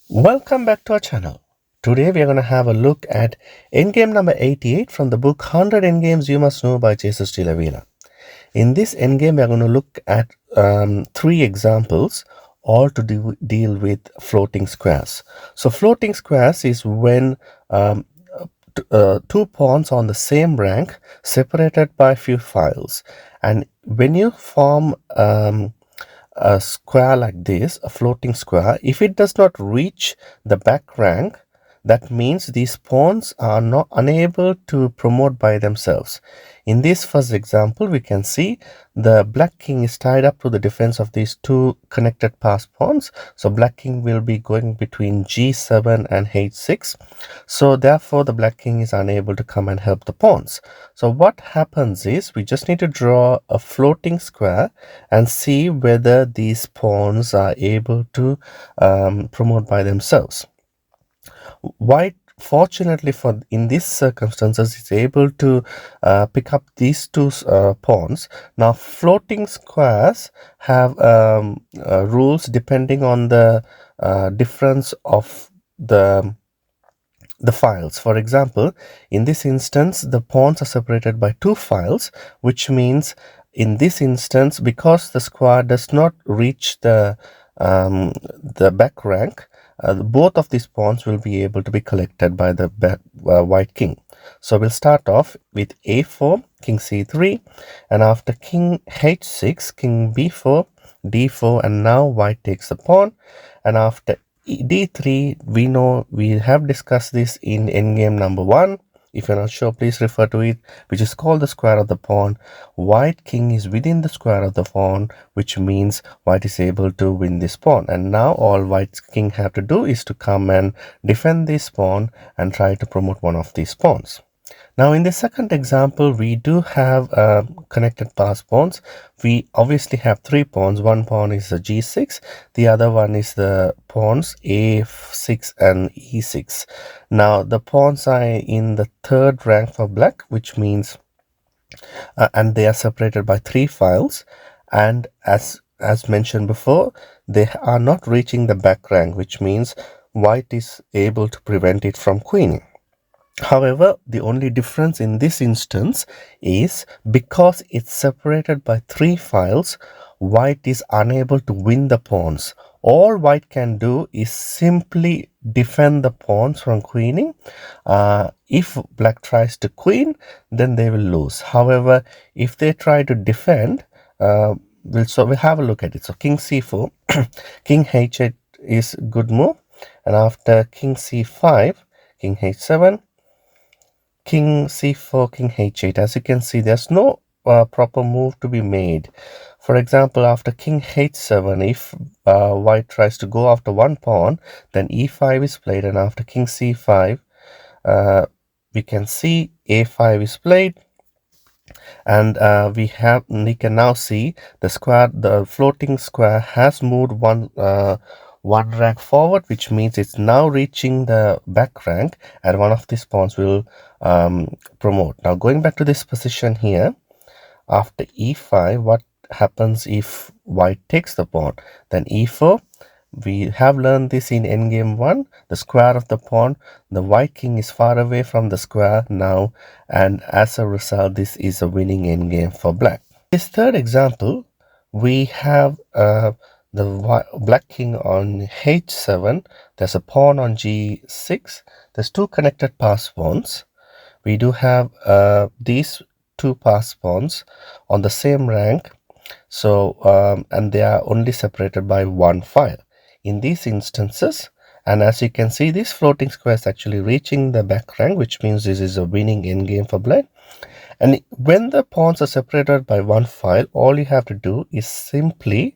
Welcome back to our channel. Today we are going to have a look at Endgame number 88 from the book 100 Endgames You Must Know by Jesus de la Villa. In this endgame we are going to look at three examples, all to deal with floating squares. So floating squares is when two pawns on the same rank separated by few files, and when you form a square like this, a floating square, if it does not reach the back rank, that means these pawns are not unable to promote by themselves. In this first example, we can see the black king is tied up to the defense of these two connected pass pawns. So black king will be going between g7 and h6. So therefore, the black king is unable to come and help the pawns. So what happens is we just need to draw a floating square and see whether these pawns are able to promote by themselves. White, fortunately for in these circumstances, is able to pick up these two pawns. Now floating squares have rules depending on the difference of the files. For example, in this instance, the pawns are separated by two files, which means in this instance, because the square does not reach the back rank, both of these pawns will be able to be collected by the white king. So we'll start off with a4, king c3, and after king h6, king b4, d4, and now white takes the pawn, and after d3, we know we have discussed this in endgame number 1. If you're not sure, please refer to it, which is called the square of the pawn. White king is within the square of the pawn, which means white is able to win this pawn. And now all white king have to do is to come and defend this pawn and try to promote one of these pawns. Now in the second example, we do have connected pass pawns. We obviously have three pawns. One pawn is the g6, the other one is the pawns a6 and e6. Now the pawns are in the third rank for black, which means and they are separated by three files, and as mentioned before, they are not reaching the back rank, which means white is able to prevent it from queening. However, the only difference in this instance is because it's separated by three files, white is unable to win the pawns. All white can do is simply defend the pawns from queening. If black tries to queen, then they will lose. However, if they try to defend, we'll have a look at it. So king c4, king h8 is good move, and after king c5, king h7, king c4, king h8. As you can see, there's no proper move to be made. For example, after king h7, if white tries to go after one pawn, then e5 is played, and after king c5, we can see a5 is played, and we can now see the floating square has moved one rank forward, which means it's now reaching the back rank, and one of these pawns will promote. Now going back to this position here, after e5, what happens if white takes the pawn? Then e4. We have learned this in endgame 1, the square of the pawn. The white king is far away from the square now, and as a result, this is a winning endgame for black. This third example, we have the black king on h7. There's a pawn on g6. There's two connected pass pawns. We do have these two pass pawns on the same rank, so and they are only separated by one file. In these instances, and as you can see, this floating square is actually reaching the back rank, which means this is a winning endgame for black. And when the pawns are separated by one file, all you have to do is simply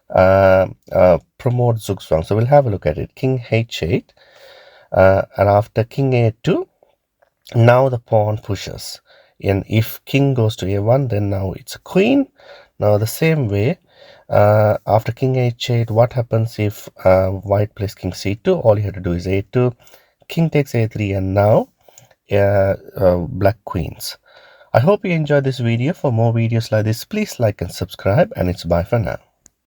promote zugzwang. So we'll have a look at it. King h8, and after king a2, now the pawn pushes. And if king goes to a1, then now it's a queen. Now the same way, after king h8, what happens if white plays king c2? All you have to do is a2, king takes a3, and now black queens. I hope you enjoyed this video. For more videos like this, please like and subscribe, and it's bye for now.